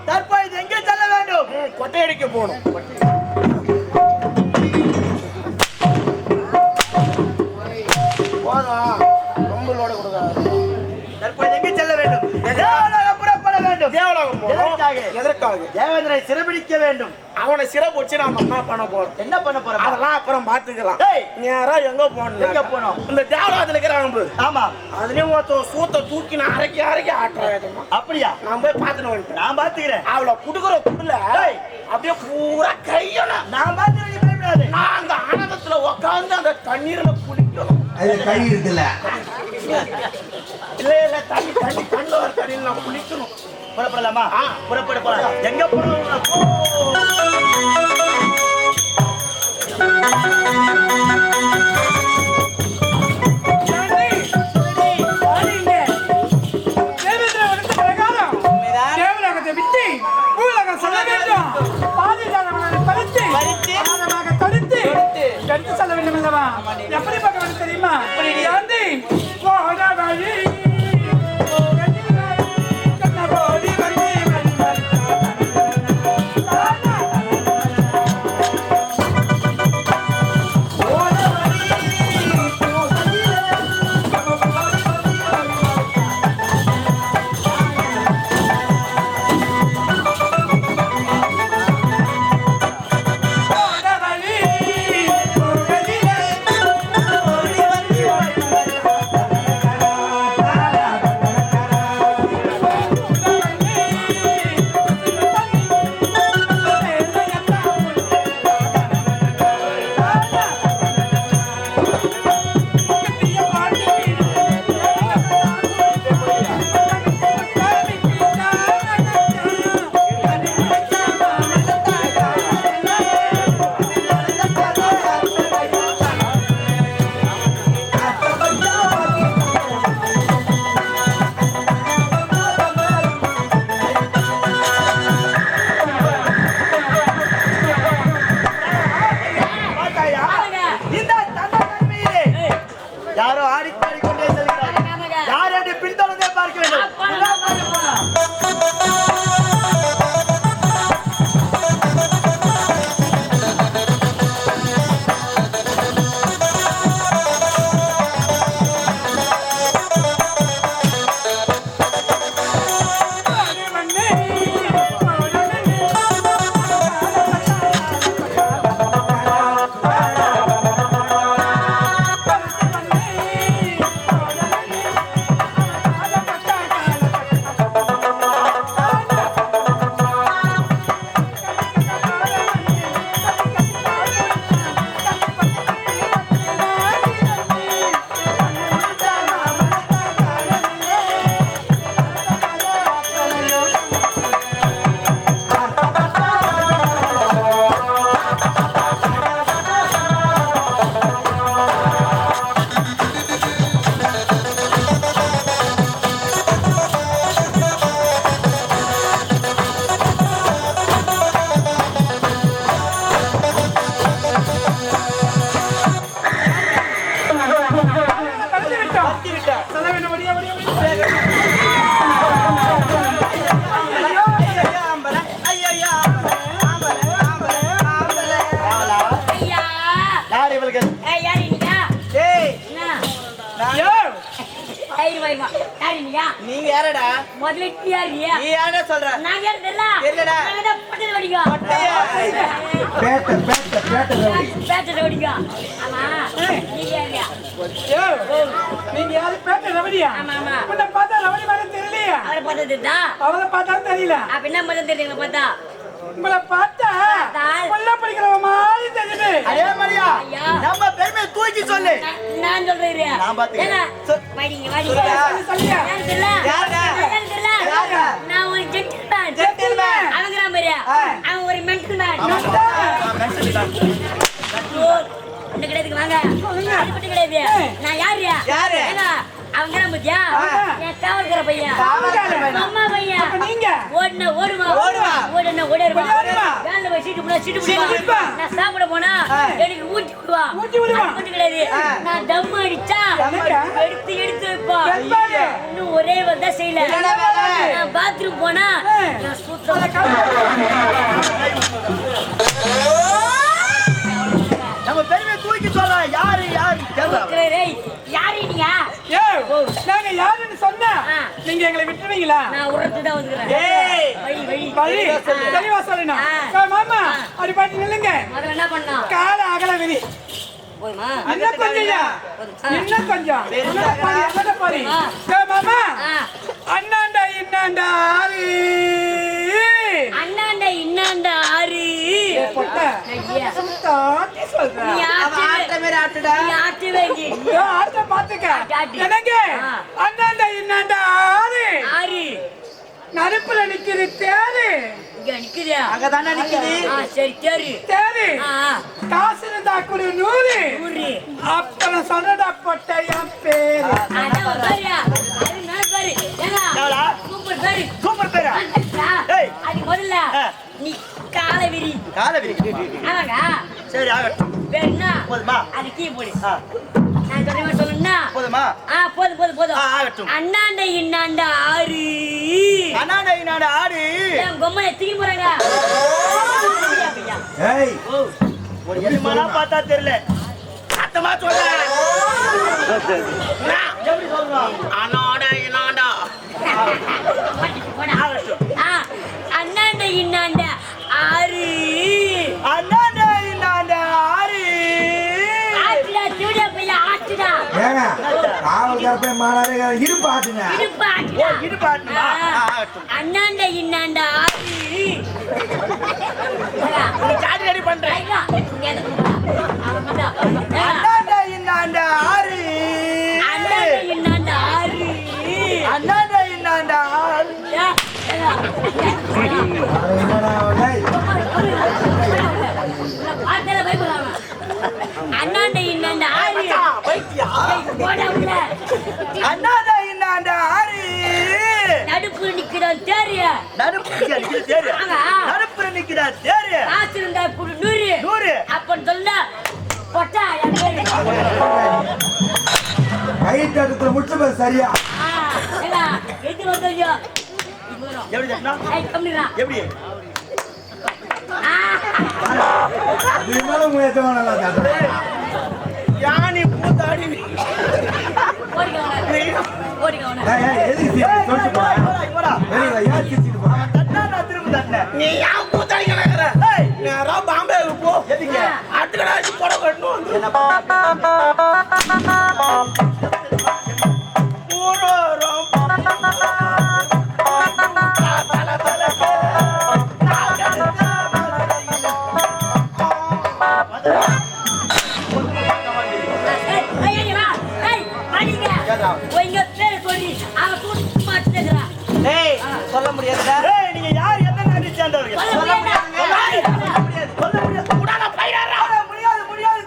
தற்போது எங்கே செல்ல வேண்டும்? கொட்டையடிக்க போகணும். போதும், ரொம்பலோட கொடுக்காது. தற்போது எங்கே செல்ல வேண்டும்? தேவலோகம் புறப்பட வேண்டும். தேவலோகம் போகணும். எதற்காக? தேவேந்திரனை சிறைபிடிக்க வேண்டும். அவனை சிறப்பு வச்சு நாம என்ன பண்ண போறோம்? என்ன பண்ண போறோம்? அதெல்லாம் அப்புறம் பாத்துக்கலாம். நேரா எங்க போகணும்? எங்க போனோம்? இந்த தேவலோகத்துல இருக்கிறாங்க. ஆமா, அதுலயும் ஒருத்தன் சூத்த தூக்கி நான் அரைக்கி ஆட்டுறேன். அப்படியா? நான் போய் பாத்துட்டு வந்துட்டேன். நான் பாத்துக்கிறேன். அவளை குடுக்குற குடுல அப்படியே பூரா கையணும். நான் பாத்துக்கிறேன். பயப்படாது. நான் அந்த ஆனந்தத்துல உட்காந்து அந்த தண்ணீர்ல குளிக்கணும். அது கை இருக்குல்ல? இல்ல தண்ணி கண்டு வர தண்ணியில் நான் குளிக்கணும். புறப்படலாமா? புறப்பட போலாம். எங்க போறோம்? எப்படி பார்க்க வேண்டும் தெரியுமா? யாரோ ஆடிப்பாடி கொண்டே செல்கிறார்கள். யார் என்று பின்தொடர்ந்தே பார்க்க வேண்டும். நீங்க யாரடா? முதல்ல யாரியா? நீ யாரடா சொல்ற? நான் யாரு தெரியல. தெரியலடா. நான் தான் பட்டது வடிங்க. பேட்டை வடிங்க. ஆமா. நீங்க யாரியா? நீங்க யாரு? பேட்டை ரவடியா? ஆமா ஆமா. உன்னை பார்த்தா ரவடி மாதிரி தெரியலையா? அவரை பார்த்தா தெரியுதா? அவளை பார்த்தாலும் தெரியல. அப்ப என்ன பார்த்தா தெரியுங்க பார்த்தா? உங்களை பார்த்தா கொல்ல படிக்கிறவ மாதிரி தெரியுது. அதே மாதிரியா? நம்ம பெருமையை தூக்கி சொல்லு. நான் சொல்றேன். நான் பாத்துக்கிறேன். வாடிங்க வாடிங்க. சொல்லியா? நான் தெரியல. யாரடா? நான் தெரியல. நான் ஒரு ஜென்டில்மேன். ஜென்டில்மேன். அவங்கற மாதிரியா? அவன் ஒரு மென்டல்மேன். இந்த கடைக்கு வாங்க. அது பத்தி கிடையாது. நான் யாரியா? யாரு? அவங்க மத்தியா என் காவல்கார பையன் அம்மா பையன் நீங்க ஓடுனா ஓடுமா ஓடுவா ஓடுனா ஓடுமா ஓடுவா வேலை போய் சீட்டு பிடிப்பா. நான் சாப்பிட போனா எனக்கு ஊட்டி விடுவா. அது மட்டும் கிடையாது. நான் தம் அடிச்சா எடுத்து வைப்பா. இன்னும் ஒரே வந்தா செய்யல. நான் பாத்ரூம் போனா நான் சுத்தம். நம்ம பெருமையை தூக்கி சொல்றோம். யாரு யாரு யாரு நீங்க? நாங்க யாருன்னு சொன்னா நீங்க எங்களை விட்டுருவீங்களா? நான் உரத்துதான் வந்துக்கிறேன். வழி தெளிவா சொல்லணும். மாமா அப்படி பாட்டு நில்லுங்க. முதல்ல என்ன பண்ணா? கால அகல விதி. போதுமா? இன்னும் கொஞ்சம் இன்னும் கொஞ்சம் பாரு. மாமா அண்ணாண்டா இன்னாண்டா ஆறு அண்ணாண்டா இன்னாண்டா ஆறு பொட்ட ஐயா தாட்டி சொல்றேன். நீ ஆட்ட மாதிரி ஆட்டுடா. ஆட்டு வேண்டி ஆட்ட பாத்துக்க. எனக்கு அண்ணாண்டா இன்னாண்டா ஆறு ஆறு நடுப்புல நிக்கிற தேரு இங்க நிக்குதா? அங்கதானே நிக்குது. சரி தேரு தேரு காசு இருந்தா கூட 100 ஊரு அப்புறம் சொல்றடா பொட்ட என் பேரு. அதான் பாரியா அது நான் பாரு. ஏங்க சூப்பர் பாரு. சூப்பர் பேரா? ஏய். அது முதல்ல நீ காலை விரி. ஆமாங்க. சரி ஆகட்டும். பேர் என்ன? போதுமா? அது கீ போடு. நான் சொல்ற மாதிரி சொல்லணும்னா போதுமா? போதும். ஆகட்டும். அண்ணாண்ட இன்னாண்ட ஆறு அண்ணாண்ட ஆடு. என் பொம்மையை தூக்கி போறாங்க. ஏய் ஒரு எருமானா பார்த்தா தெரியல. சத்தமா சொல்ல. எப்படி சொல்லணும்? அண்ணாடா இன்னாடா. அண்ணாண்ட இன்னாண்ட ஆறு அண்ணாண்ட ஆடு. ஆட்டுடா தூடியா பையா ஆட்டுடா. ஏங்க காவல் கரப்பை மாறாதே இருப்பு ஆட்டுங்க. இடுப்பு ஆட்டுடா. இடுப்பு ஆட்டுமா? ஆகட்டும். அண்ணாண்ட இன்னாண்ட ஆறு சாடி ரெடி பண்றேன். அண்ணாண்ட ஆடு. அண்ணாண்ட ஆடு. என்னடா டேய் அண்ணாண்ட இன்னாண்ட ஆறு போடா உள்ள. அண்ணாண்ட ஆடு. நடுப்புற நிக்கிறான் தேரு. நடுப்புற நிக்கிறா தேரு. காசு இருந்தா கூட 100 அப்பன்னு சொல்ல பொட்டா கை தட்டத்துல முடிச்சது சரியா? எது வந்தோ எப்படி தட்டணும்? கம்மிடா. எப்படி? இருந்தாலும் முயற்சி நல்லா தட்டுறேன். யானி பூத்தாடி ஓடிக்கவன எதுக்கு சொல்லிட்டு போறா? வெளியில ஏன் சிரிச்சிட்டு போறா? தட்டினா நான் திரும்ப தட்டினேன். நீ யான் பூத்தாடி கிடக்குற. நேரா பாம்பேக்கு போ. எதுக்கு? அதுக்கடா புடவை கட்டணும். சொல்ல முடியாதுடா. ஏய், நீங்க யார் எந்த நாட்டை சேர்ந்தவர்கள்? சொல்ல முடியாது. முடியாது.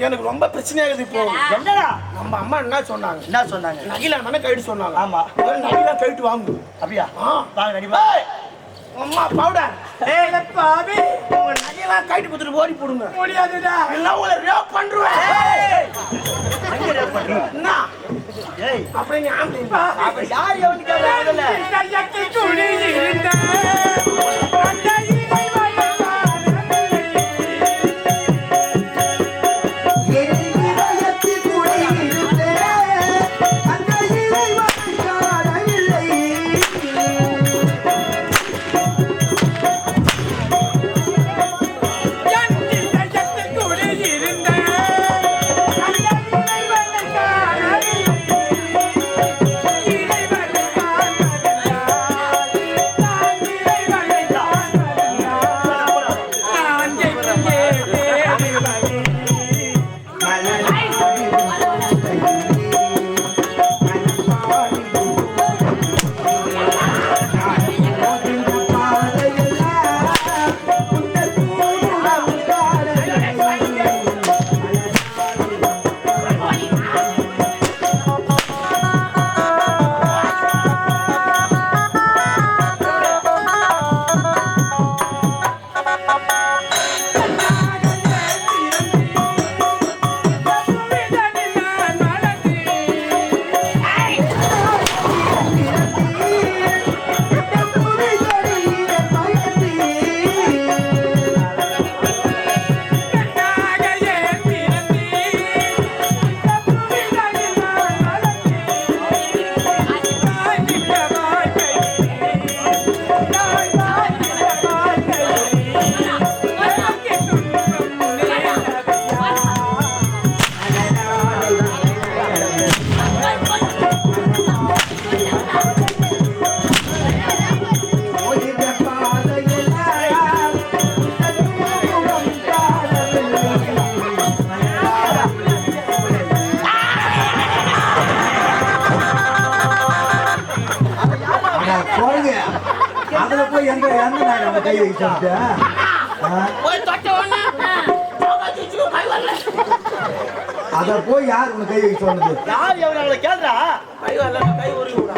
எனக்கு ரொம்ப பிரச்சனையாகுது இப்போ. என்னடா நம்ம அம்மா என்ன சொன்னாங்க? என்ன சொன்னாங்க? நகிலா தானே கைட்டு சொன்னாங்க. ஆமா. நகிலா கைட்டு வாங்கு. அப்படியா? வாங்க நடி ஏய், அம்மா பவுடர். ஏய் பாவி உங்க நகிலா கைட்டு குத்துட்டு ஓடி போடுங்க. முடியாதுடா. எல்லாம் உங்களை ரேப் பண்றேன். எங்க ரேப் பண்ற? என்ன? ஏய் அப்படி நீ ஆம்பளை. அப்ப யார் எவனுக்கு கேக்குறல? கையத்தை குடி இருந்த அண்டையினை அதுல போய் எந்த எந்த கை வச்சு அத போய் யார் உனக்கு கை வைக்க சொன்னது? யார் எவனால கேக்குறா? கை வரல, கை உருவிடா.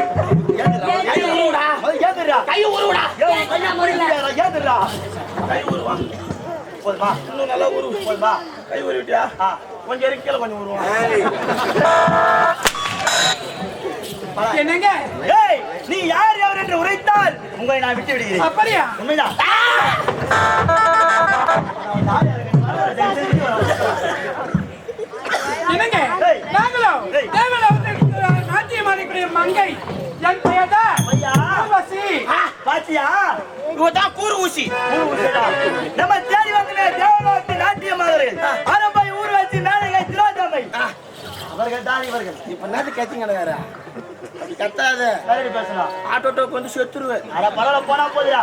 கை உருவுடா. கேக்குறா? கை உருவிடா. ஏய் கைய முறிடா. கேக்குறா? கை உருவா. போதுமா? இன்னும் நல்லா உருவு. போதுமா? கை உருவிட்டியா? கொஞ்சம் இருக்கு, கீழே கொஞ்சம் உருவா. என்னங்க? ஏய் நீ யார் எவர் என்று உரைத்தால் உங்களை நான் விட்டு விடுகிறேன். அப்படியா? உண்மைதான். என்னங்க? நாங்களும் நாட்டியம் ஆடக்கூடிய மங்கை என் பெயர்தான் ஊர்வசி. பாத்தியா? இவதான் கூறு ஊசி. நம்ம தேடி வந்தே தேவலோகத்து நாட்டியமாளர்கள் அரம்பை ஊர்வசி நாடக திரோதமை அவர்கள் தான் இவர்கள். இப்ப என்னது கத்திங்க அப்படி கத்தாத. வேற பேசலாம். ஆட்டோட்டோக்கு வந்து செத்துருவேன். அட பரவாயில்ல போனா போதுடா.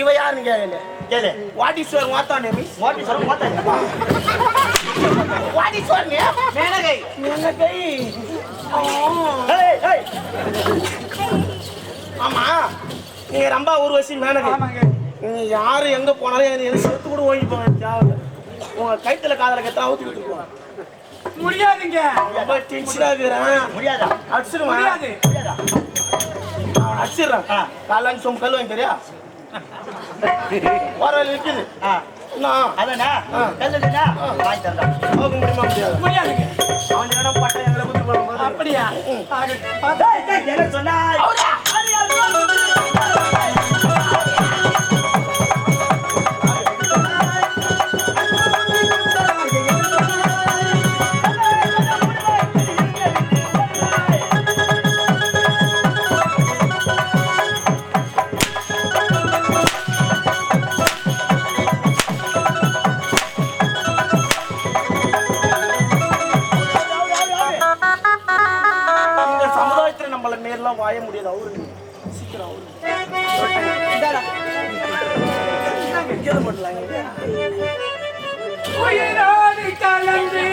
இவ யாருன்னு கேளு. கேளு. What is your what name? மோட்டி சொல்ல மாட்டேன். What is your name? Menaka. Menaka. ஏய் ஏய் ஆமா, நீங்க ரொம்ப ஊர்வசி மேனகை. ஆமாங்க. நீங்க யாரு எங்க போனாலும் எனக்கு செத்து கூட ஓடி போங்க. தேவை உங்க கைத்துல காதல கத்தா ஊத்தி விட்டுருக்கோம். முடியாதுங்க. ரொம்ப டென்ஷனா இருக்கிறேன். முடியாதா? அடிச்சிருவேன். முடியாது. முடியாதா? அவன் அடிச்சிடுறான். காலாங்க சொம் கல் வாங்கி தெரியா? வர இருக்குது. அதானே கல்லுனா வாங்கி தரடா. போக முடியுமா? முடியாது. முடியாதுங்க. அவன் இடம் பட்டா எங்களை குத்தி போடும்போது அப்படியா? டேய் டேய் என்ன சொன்னா? வாய முடியாது. அவரு சீக்கிரம் அவரு உயிரோடு கலந்து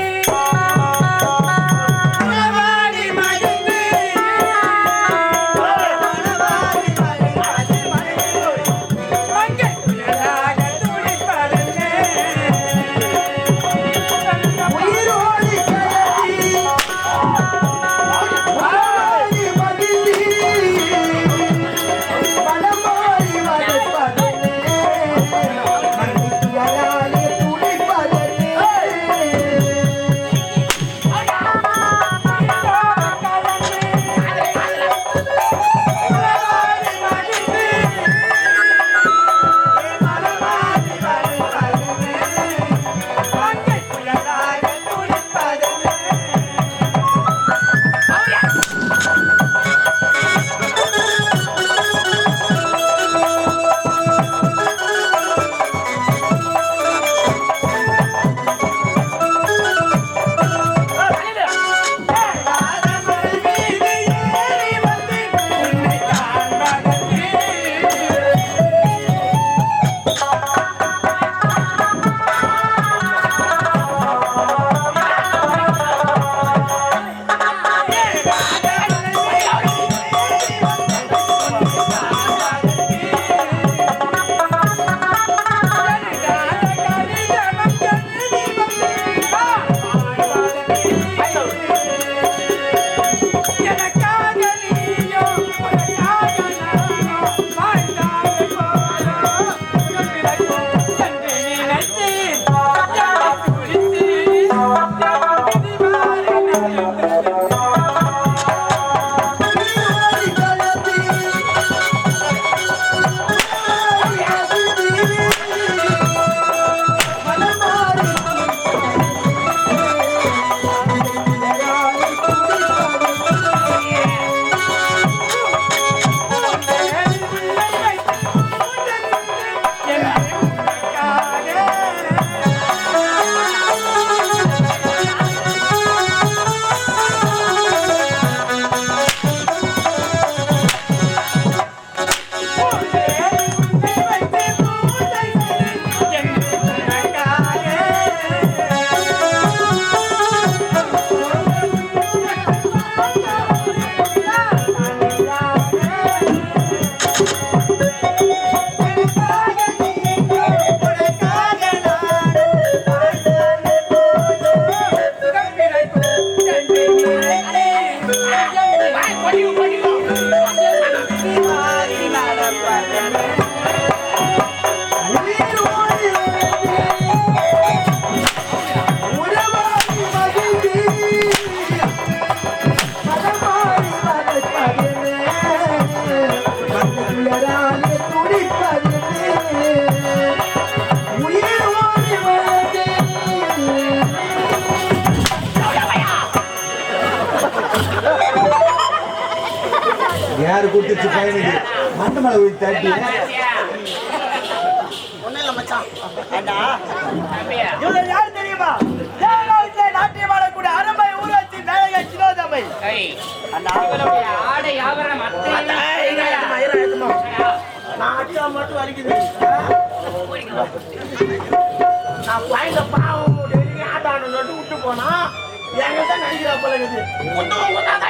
யாரு கொடுத்துச்சு பையனுக்கு மண்டை மேல போய் தட்டி ஒண்ணும் இல்ல மச்சான். அண்ணா, இவங்க யார் தெரியுமா? தேவலோகத்திலே நாட்டியம் ஆடக்கூடிய அரம்பை ஊராட்சி நாயகி சிரோதம்மை. அண்ணா, ஆடை ஆபரணம் நான் அடிச்சா மட்டும் வலிக்குது. நான் பயந்த பாவம் டெய்லி ஆட்டான நட்டு விட்டு போனா என்கிட்ட நடிக்கிறா போல இருக்குது.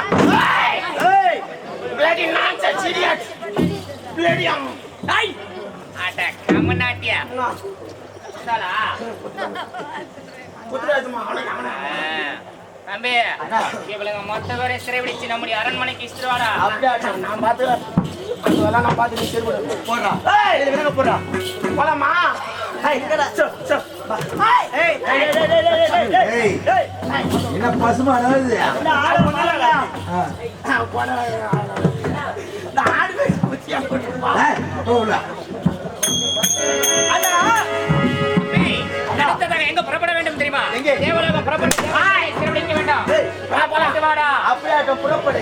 ஏய், Bloody nonsense, idiot! Bloody குத்துறாதுமா அவனை தம்பி இவளுங்க மொத்த பேரை சிறைபிடிச்சு நம்முடைய அரண்மனைக்கு இஷ்டவாடா நான் பார்த்துக்கிறேன். அதெல்லாம் நான் பார்த்து நீ திரும்ப போடுறா. ஏய், இது விலங்க போடா. போலாமா? ஏய், இங்கடா. சோ, சோ. ஏய், ஏய், ஏய், ஏய், ஏய், ஏய். என்ன பசுமாடா இது இந்த ஆளை ஒண்ணுமில்ல. நான் ஆடு போய் குத்தியா போட்டுருப்பா. போகல அண்ணா, அடுத்ததாக எங்க புறப்பட வேண்டும் தெரியுமா? எங்கே? தேவலோகம் புறப்பட்டு சிறைபிடிக்க வேண்டும். ஏய், போலாம் வாடா. அப்படியே புறப்படு.